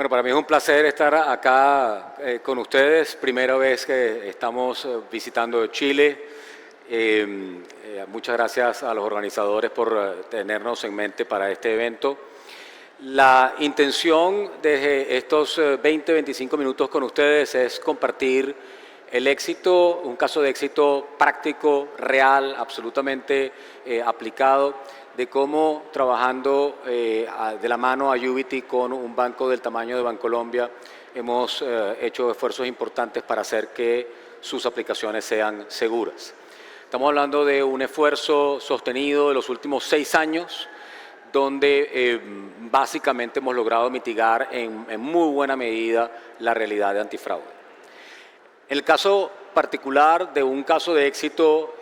Bueno, para mí es un placer estar acá con ustedes. Primera vez que estamos visitando Chile. Muchas gracias a los organizadores por tenernos en mente para este evento. La intención de estos 20-25 minutos con ustedes es compartir el éxito, un caso de éxito práctico, real, absolutamente aplicado, de cómo trabajando de la mano a Ubity con un banco del tamaño de Bancolombia hemos hecho esfuerzos importantes para hacer que sus aplicaciones sean seguras. Estamos hablando de un esfuerzo sostenido de los últimos 6 años, donde básicamente hemos logrado mitigar en muy buena medida la realidad de antifraude. En el caso particular de un caso de éxito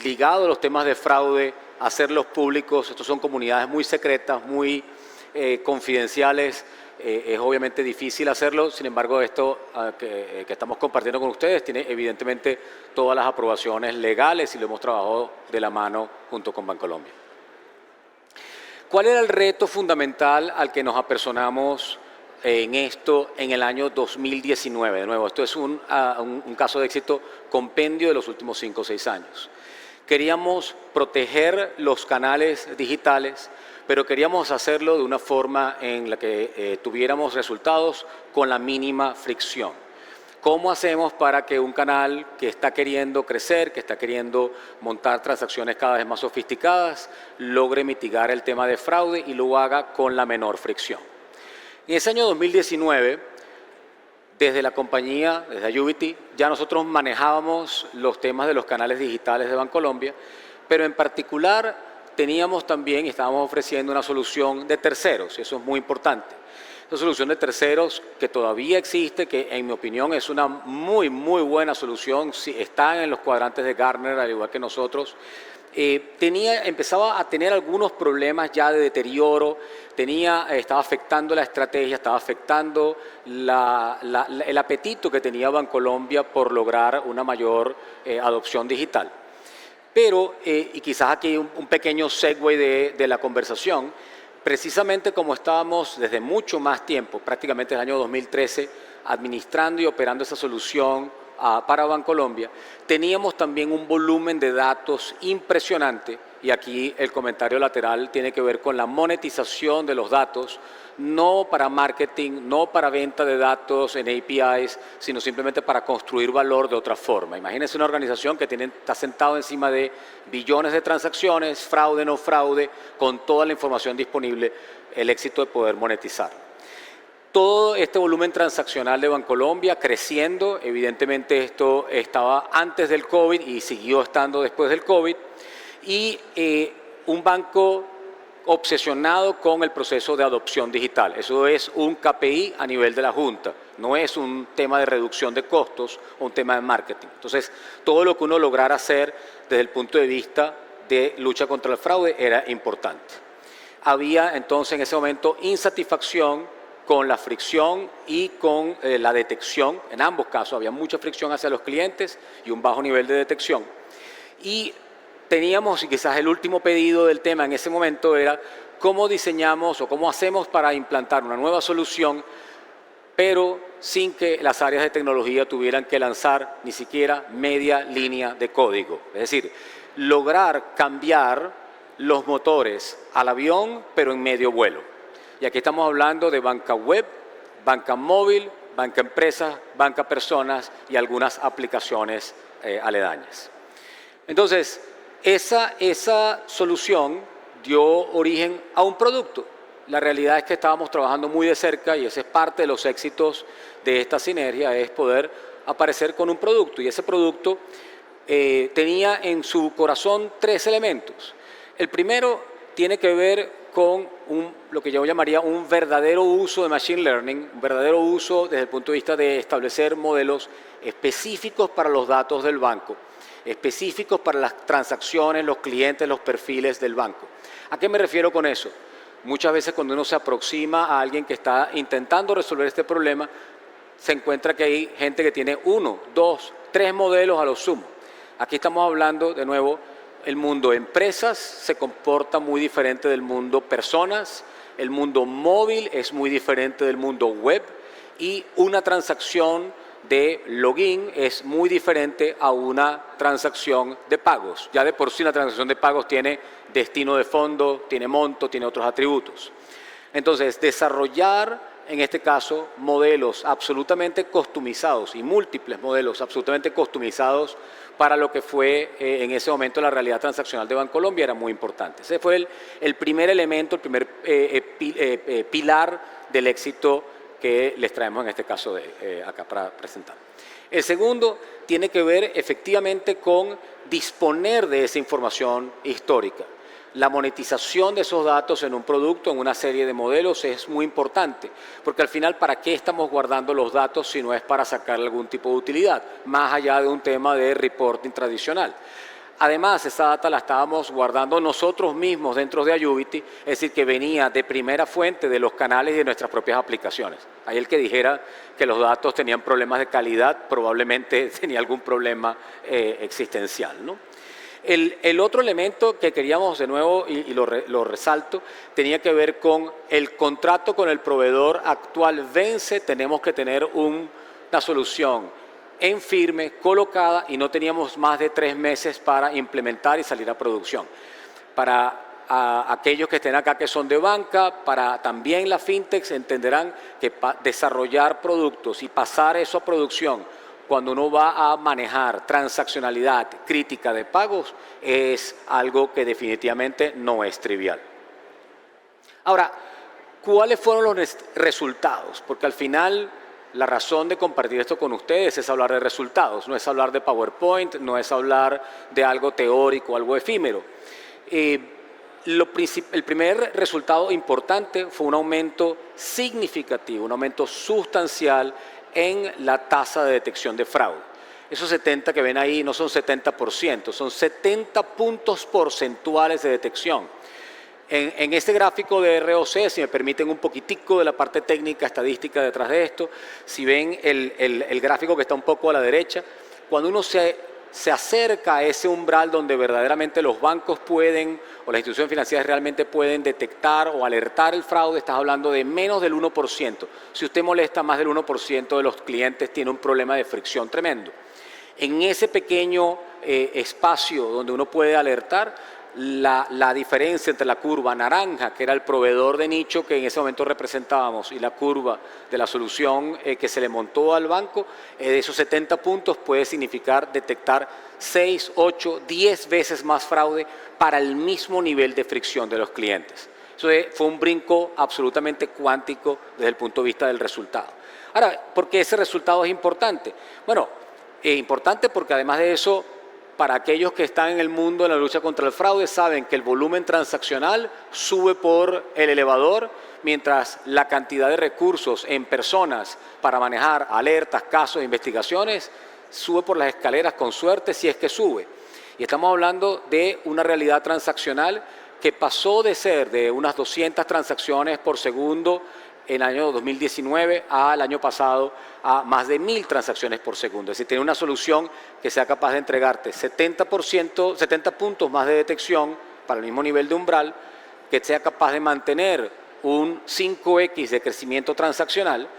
ligado a los temas de fraude, hacerlos públicos, estos son comunidades muy secretas, muy confidenciales, es obviamente difícil hacerlo, sin embargo esto que estamos compartiendo con ustedes tiene evidentemente todas las aprobaciones legales y lo hemos trabajado de la mano junto con Bancolombia. ¿Cuál era el reto fundamental al que nos apersonamos en esto en el año 2019? De nuevo, esto es un caso de éxito compendio de los últimos 5 o 6 años. Queríamos proteger los canales digitales, pero queríamos hacerlo de una forma en la que tuviéramos resultados con la mínima fricción. ¿Cómo hacemos para que un canal que está queriendo crecer, que está queriendo montar transacciones cada vez más sofisticadas, logre mitigar el tema de fraude y lo haga con la menor fricción? En ese año 2019, desde la compañía, desde Ubity, ya nosotros manejábamos los temas de los canales digitales de Bancolombia, pero en particular teníamos también y estábamos ofreciendo una solución de terceros, y eso es muy importante. Esta solución de terceros que todavía existe, que en mi opinión es una muy buena solución, está en los cuadrantes de Gartner, al igual que nosotros. Empezaba a tener algunos problemas ya de deterioro, estaba afectando la estrategia, estaba afectando el apetito que tenía Bancolombia por lograr una mayor adopción digital. Pero, y quizás aquí un pequeño segue de la conversación, precisamente como estábamos desde mucho más tiempo, prácticamente el año 2013, administrando y operando esa solución para Bancolombia, teníamos también un volumen de datos impresionante, y aquí el comentario lateral tiene que ver con la monetización de los datos, no para marketing, no para venta de datos en APIs, sino simplemente para construir valor de otra forma. Imagínense una organización que está sentada encima de billones de transacciones, fraude, no fraude, con toda la información disponible, el éxito de poder monetizar. Todo este volumen transaccional de Bancolombia creciendo, evidentemente esto estaba antes del COVID y siguió estando después del COVID, y un banco obsesionado con el proceso de adopción digital. Eso es un KPI a nivel de la Junta, no es un tema de reducción de costos o un tema de marketing. Entonces, todo lo que uno lograra hacer desde el punto de vista de lucha contra el fraude era importante. Había entonces en ese momento insatisfacción con la fricción y con la detección. En ambos casos había mucha fricción hacia los clientes y un bajo nivel de detección. Y teníamos, y quizás el último pedido del tema en ese momento era cómo diseñamos o cómo hacemos para implantar una nueva solución, pero sin que las áreas de tecnología tuvieran que lanzar ni siquiera media línea de código. Es decir, lograr cambiar los motores al avión, pero en medio vuelo. Y aquí estamos hablando de banca web, banca móvil, banca empresa, banca personas y algunas aplicaciones aledañas. Entonces, esa solución dio origen a un producto. La realidad es que estábamos trabajando muy de cerca y ese es parte de los éxitos de esta sinergia, es poder aparecer con un producto. Y ese producto tenía en su corazón 3 elementos. El primero tiene que ver con lo que yo llamaría un verdadero uso de Machine Learning, un verdadero uso desde el punto de vista de establecer modelos específicos para los datos del banco, específicos para las transacciones, los clientes, los perfiles del banco. ¿A qué me refiero con eso? Muchas veces cuando uno se aproxima a alguien que está intentando resolver este problema, se encuentra que hay gente que tiene 1, 2, 3 modelos a lo sumo. Aquí estamos hablando, de nuevo, el mundo empresas se comporta muy diferente del mundo personas, el mundo móvil es muy diferente del mundo web y una transacción de login es muy diferente a una transacción de pagos. Ya de por sí la transacción de pagos tiene destino de fondo, tiene monto, tiene otros atributos. Entonces, desarrollar en este caso modelos absolutamente customizados y múltiples modelos absolutamente customizados para lo que fue en ese momento la realidad transaccional de Bancolombia era muy importante. Ese fue el primer elemento, el primer pilar del éxito que les traemos en este caso acá para presentar. El segundo tiene que ver efectivamente con disponer de esa información histórica. La monetización de esos datos en un producto, en una serie de modelos, es muy importante, porque al final, ¿para qué estamos guardando los datos si no es para sacarle algún tipo de utilidad, más allá de un tema de reporting tradicional? Además, esa data la estábamos guardando nosotros mismos dentro de Ayuvity, es decir, que venía de primera fuente de los canales y de nuestras propias aplicaciones. Ahí el que dijera que los datos tenían problemas de calidad, probablemente tenía algún problema existencial, ¿no? El otro elemento que queríamos de nuevo, y lo resalto, tenía que ver con el contrato con el proveedor actual vence, tenemos que tener una solución en firme, colocada, y no teníamos más de 3 meses para implementar y salir a producción. Para aquellos que estén acá que son de banca, para también las fintechs entenderán que desarrollar productos y pasar eso a producción cuando uno va a manejar transaccionalidad crítica de pagos es algo que definitivamente no es trivial. Ahora, ¿cuáles fueron los resultados? Porque al final la razón de compartir esto con ustedes es hablar de resultados, no es hablar de PowerPoint, no es hablar de algo teórico, algo efímero. El primer resultado importante fue un aumento significativo, un aumento sustancial en la tasa de detección de fraude. Esos 70 que ven ahí no son 70%, son 70 puntos porcentuales de detección. En este gráfico de ROC, si me permiten un poquitico de la parte técnica, estadística detrás de esto, si ven el gráfico que está un poco a la derecha, cuando uno se acerca a ese umbral donde verdaderamente los bancos pueden, o las instituciones financieras realmente pueden detectar o alertar el fraude, estás hablando de menos del 1%. Si usted molesta más del 1% de los clientes, tiene un problema de fricción tremendo. En ese pequeño espacio donde uno puede alertar, la diferencia entre la curva naranja, que era el proveedor de nicho que en ese momento representábamos, y la curva de la solución que se le montó al banco, de esos 70 puntos puede significar detectar 6, 8, 10 veces más fraude para el mismo nivel de fricción de los clientes. Eso fue un brinco absolutamente cuántico desde el punto de vista del resultado. Ahora, ¿por qué ese resultado es importante? Bueno, importante porque además de eso, para aquellos que están en el mundo de la lucha contra el fraude, saben que el volumen transaccional sube por el elevador, mientras la cantidad de recursos en personas para manejar alertas, casos, investigaciones, sube por las escaleras con suerte si es que sube. Y estamos hablando de una realidad transaccional que pasó de ser de unas 200 transacciones por segundo en el año 2019 al año pasado a más de 1000 transacciones por segundo. Es decir, tiene una solución que sea capaz de entregarte 70 puntos más de detección para el mismo nivel de umbral, que sea capaz de mantener un 5x de crecimiento transaccional,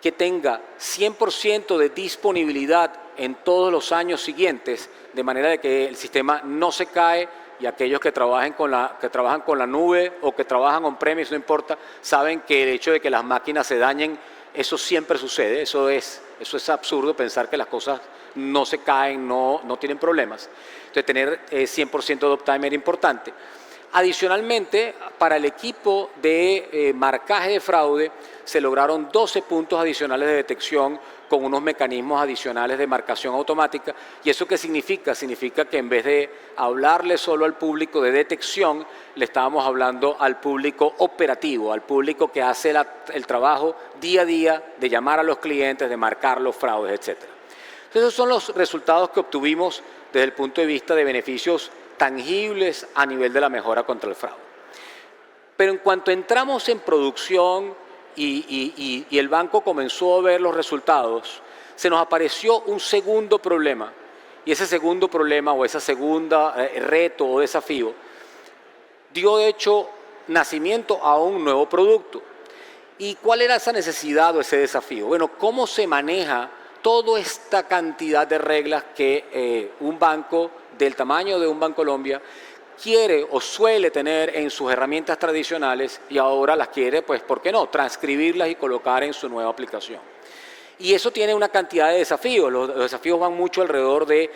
que tenga 100% de disponibilidad en todos los años siguientes, de manera de que el sistema no se cae, y aquellos que trabajan con la nube o que trabajan on-premise, no importa, saben que el hecho de que las máquinas se dañen, eso siempre sucede, eso es absurdo pensar que las cosas no se caen, no tienen problemas. Entonces, tener 100% de uptime era importante. Adicionalmente, para el equipo de marcaje de fraude, se lograron 12 puntos adicionales de detección con unos mecanismos adicionales de marcación automática. ¿Y eso qué significa? Significa que en vez de hablarle solo al público de detección, le estábamos hablando al público operativo, al público que hace el trabajo día a día de llamar a los clientes, de marcar los fraudes, etc. Entonces, esos son los resultados que obtuvimos desde el punto de vista de beneficios tangibles a nivel de la mejora contra el fraude. Pero en cuanto entramos en producción y el banco comenzó a ver los resultados, se nos apareció un segundo problema. Y ese segundo problema o esa segunda reto o desafío dio de hecho nacimiento a un nuevo producto. ¿Y cuál era esa necesidad o ese desafío? Bueno, ¿cómo se maneja toda esta cantidad de reglas que un banco del tamaño de un Bancolombia quiere o suele tener en sus herramientas tradicionales y ahora las quiere, pues, ¿por qué no?, transcribirlas y colocar en su nueva aplicación? Y eso tiene una cantidad de desafíos. Los desafíos van mucho alrededor de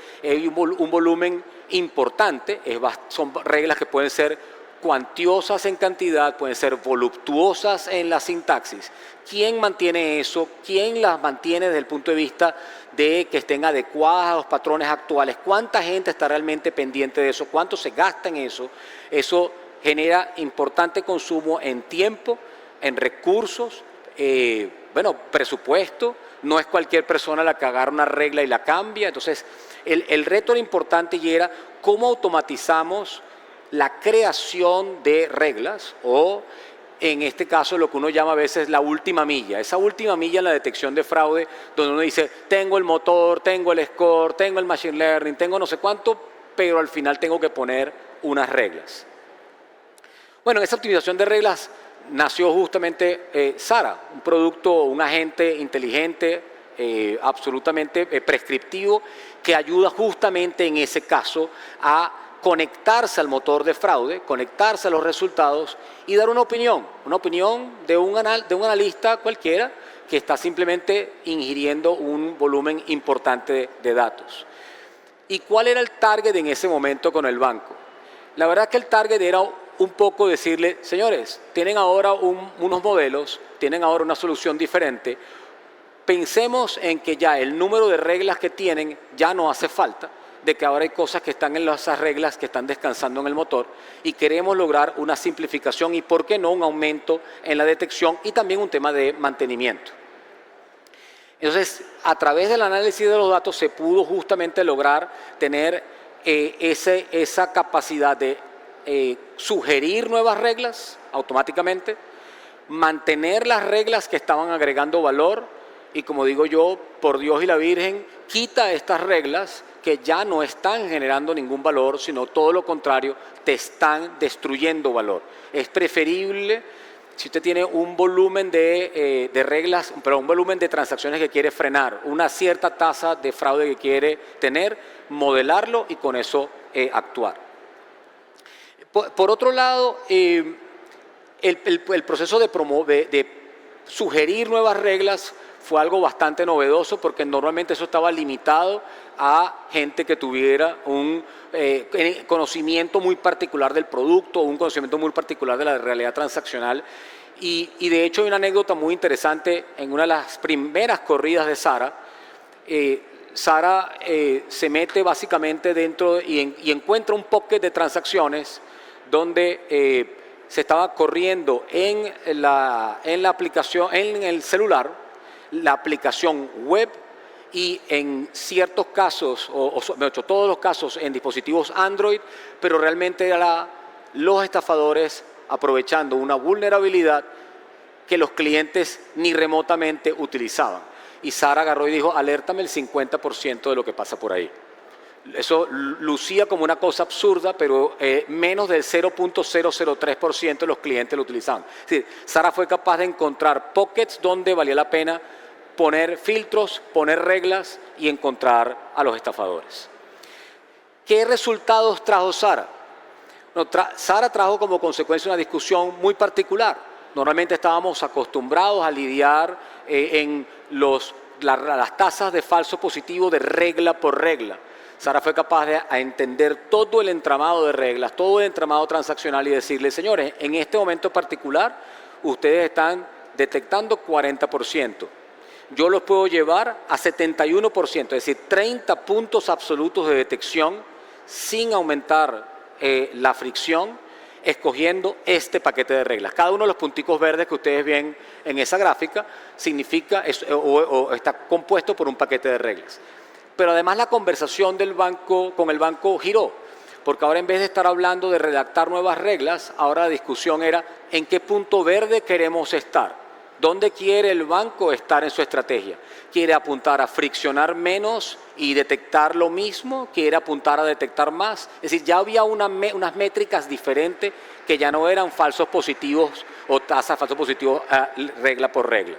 un volumen importante. Son reglas que pueden ser cuantiosas en cantidad, pueden ser voluptuosas en la sintaxis. ¿Quién mantiene eso? ¿Quién las mantiene desde el punto de vista de que estén adecuadas a los patrones actuales? ¿Cuánta gente está realmente pendiente de eso? ¿Cuánto se gasta en eso? Eso genera importante consumo en tiempo, en recursos, presupuesto. No es cualquier persona la que agarra una regla y la cambia. Entonces, el reto era importante y era cómo automatizamos la creación de reglas o, en este caso, lo que uno llama a veces la última milla. Esa última milla en la detección de fraude, donde uno dice, tengo el motor, tengo el score, tengo el machine learning, tengo no sé cuánto, pero al final tengo que poner unas reglas. Bueno, en esa optimización de reglas nació justamente Sara, un producto, un agente inteligente, absolutamente prescriptivo, que ayuda justamente en ese caso a conectarse al motor de fraude, conectarse a los resultados y dar una opinión de un analista cualquiera que está simplemente ingiriendo un volumen importante de datos. ¿Y cuál era el target en ese momento con el banco? La verdad es que el target era un poco decirle, señores, tienen ahora unos modelos, tienen ahora una solución diferente, pensemos en que ya el número de reglas que tienen ya no hace falta, de que ahora hay cosas que están en esas reglas que están descansando en el motor y queremos lograr una simplificación y, ¿por qué no?, un aumento en la detección y también un tema de mantenimiento. Entonces, a través del análisis de los datos se pudo justamente lograr tener esa capacidad de sugerir nuevas reglas automáticamente, mantener las reglas que estaban agregando valor y, como digo yo, por Dios y la Virgen, quita estas reglas que ya no están generando ningún valor, sino todo lo contrario, te están destruyendo valor. Es preferible, si usted tiene un volumen de reglas, pero un volumen de transacciones que quiere frenar, una cierta tasa de fraude que quiere tener, modelarlo y con eso actuar. Por otro lado, el proceso de sugerir nuevas reglas fue algo bastante novedoso porque normalmente eso estaba limitado a gente que tuviera un conocimiento muy particular del producto, un conocimiento muy particular de la realidad transaccional. Y de hecho hay una anécdota muy interesante en una de las primeras corridas de Sara. Sara se mete básicamente dentro y encuentra un pocket de transacciones donde se estaba corriendo en la aplicación, en el celular, la aplicación web y en ciertos casos, todos los casos en dispositivos Android, pero realmente era los estafadores aprovechando una vulnerabilidad que los clientes ni remotamente utilizaban. Y Sara agarró y dijo, alértame el 50% de lo que pasa por ahí. Eso lucía como una cosa absurda, pero menos del 0.003% de los clientes lo utilizaban. Es decir, Sara fue capaz de encontrar pockets donde valía la pena poner filtros, poner reglas y encontrar a los estafadores. ¿Qué resultados trajo Sara? Sara trajo como consecuencia una discusión muy particular. Normalmente estábamos acostumbrados a lidiar en las tasas de falso positivo de regla por regla. Sara fue capaz de entender todo el entramado de reglas, todo el entramado transaccional y decirle, señores, en este momento particular, ustedes están detectando 40%. Yo los puedo llevar a 71%, es decir, 30 puntos absolutos de detección sin aumentar la fricción, escogiendo este paquete de reglas. Cada uno de los punticos verdes que ustedes ven en esa gráfica significa o está compuesto por un paquete de reglas. Pero además la conversación del banco con el banco giró, porque ahora en vez de estar hablando de redactar nuevas reglas, ahora la discusión era en qué punto verde queremos estar. ¿Dónde quiere el banco estar en su estrategia? ¿Quiere apuntar a friccionar menos y detectar lo mismo? ¿Quiere apuntar a detectar más? Es decir, ya había unas métricas diferentes que ya no eran falsos positivos o tasas falsos positivos regla por regla.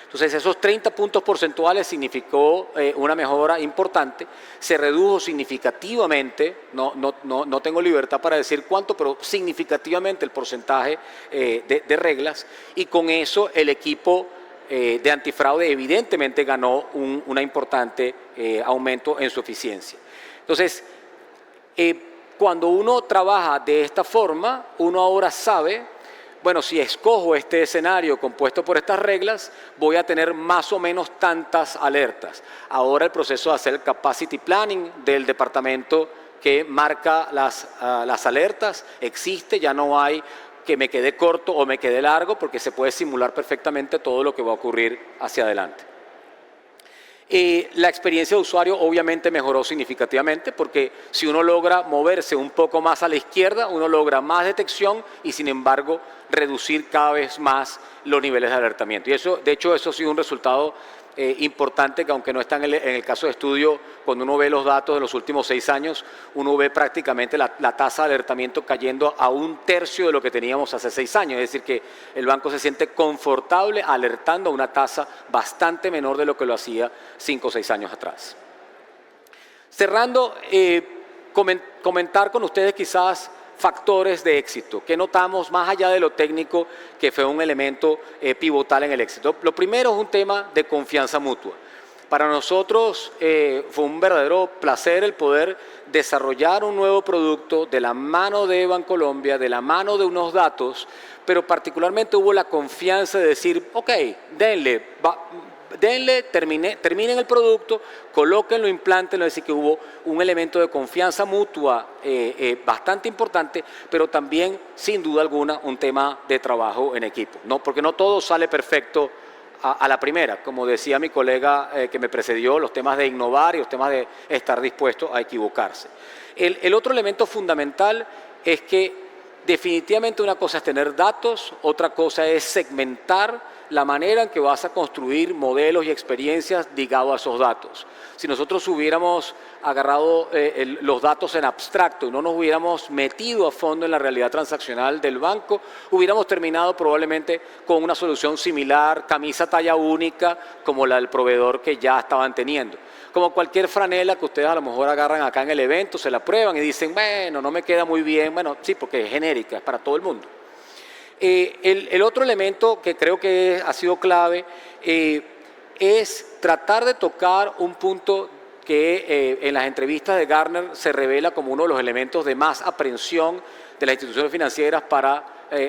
Entonces, esos 30 puntos porcentuales significó una mejora importante, se redujo significativamente, no tengo libertad para decir cuánto, pero significativamente el porcentaje de reglas, y con eso el equipo de antifraude evidentemente ganó un importante aumento en su eficiencia. Entonces, cuando uno trabaja de esta forma, uno ahora sabe, bueno, si escojo este escenario compuesto por estas reglas, voy a tener más o menos tantas alertas. Ahora el proceso de hacer el capacity planning del departamento que marca las alertas existe, ya no hay que me quede corto o me quede largo, porque se puede simular perfectamente todo lo que va a ocurrir hacia adelante. La experiencia de usuario obviamente mejoró significativamente, porque si uno logra moverse un poco más a la izquierda, uno logra más detección y sin embargo reducir cada vez más los niveles de alertamiento. Y eso, de hecho, eso ha sido un resultado importante, que aunque no está en el caso de estudio, cuando uno ve los datos de los últimos 6 años, uno ve prácticamente la tasa de alertamiento cayendo a 1/3 de lo que teníamos hace 6 años. Es decir, que el banco se siente confortable alertando a una tasa bastante menor de lo que lo hacía 5 o 6 años atrás. Cerrando, comentar con ustedes quizás factores de éxito que notamos más allá de lo técnico, que fue un elemento pivotal en el éxito. Lo primero es un tema de confianza mutua. Para nosotros fue un verdadero placer el poder desarrollar un nuevo producto de la mano de Bancolombia, de la mano de unos datos, pero particularmente hubo la confianza de decir, ok, denle, terminen el producto, colóquenlo, implántenlo. Es decir, que hubo un elemento de confianza mutua bastante importante, pero también, sin duda alguna, un tema de trabajo en equipo, ¿no? Porque no todo sale perfecto a la primera. Como decía mi colega que me precedió, los temas de innovar y los temas de estar dispuesto a equivocarse. El otro elemento fundamental es que definitivamente una cosa es tener datos, otra cosa es segmentar la manera en que vas a construir modelos y experiencias ligados a esos datos. Si nosotros hubiéramos agarrado los datos en abstracto y no nos hubiéramos metido a fondo en la realidad transaccional del banco, hubiéramos terminado probablemente con una solución similar, camisa talla única, como la del proveedor que ya estaban teniendo. Como cualquier franela que ustedes a lo mejor agarran acá en el evento, se la prueban y dicen, bueno, no me queda muy bien. Bueno, sí, porque es genérica, es para todo el mundo. El otro elemento que creo que ha sido clave es tratar de tocar un punto que en las entrevistas de Gartner se revela como uno de los elementos de más aprehensión de las instituciones financieras para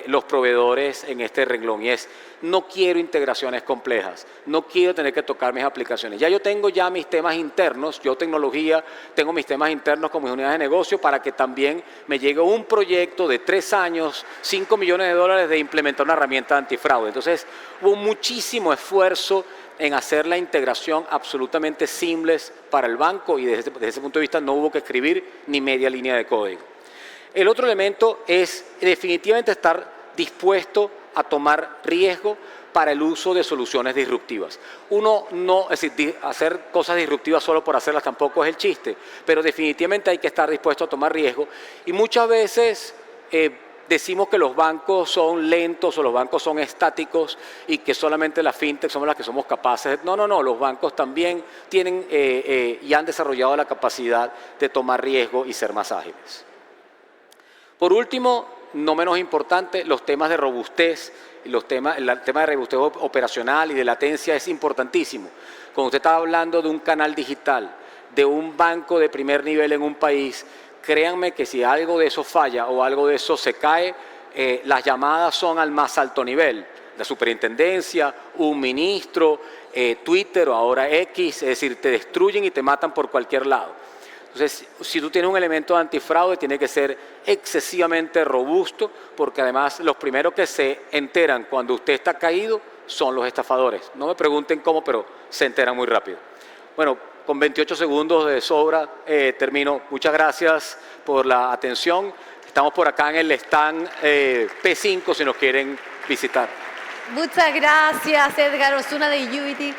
los proveedores en este renglón, y es: no quiero integraciones complejas, no quiero tener que tocar mis aplicaciones. Ya yo tengo mis temas internos, yo tecnología, tengo mis temas internos como mis unidades de negocio, para que también me llegue un proyecto de 3 años, 5 millones de dólares de implementar una herramienta antifraude. Entonces hubo muchísimo esfuerzo en hacer la integración absolutamente seamless para el banco, y desde ese punto de vista no hubo que escribir ni media línea de código. El otro elemento es definitivamente estar dispuesto a tomar riesgo para el uso de soluciones disruptivas. Es decir, hacer cosas disruptivas solo por hacerlas tampoco es el chiste, pero definitivamente hay que estar dispuesto a tomar riesgo. Y muchas veces decimos que los bancos son lentos o los bancos son estáticos y que solamente las fintech somos las que somos capaces. No, los bancos también tienen y han desarrollado la capacidad de tomar riesgo y ser más ágiles. Por último, no menos importante, los temas de robustez. El tema de robustez operacional y de latencia es importantísimo. Cuando usted está hablando de un canal digital, de un banco de primer nivel en un país, créanme que si algo de eso falla o algo de eso se cae, las llamadas son al más alto nivel. La superintendencia, un ministro, Twitter o ahora X, es decir, te destruyen y te matan por cualquier lado. Entonces, si tú tienes un elemento de antifraude, tiene que ser excesivamente robusto, porque además los primeros que se enteran cuando usted está caído son los estafadores. No me pregunten cómo, pero se enteran muy rápido. Bueno, con 28 segundos de sobra termino. Muchas gracias por la atención. Estamos por acá en el stand P5 si nos quieren visitar. Muchas gracias, Edgar Osuna de Unity.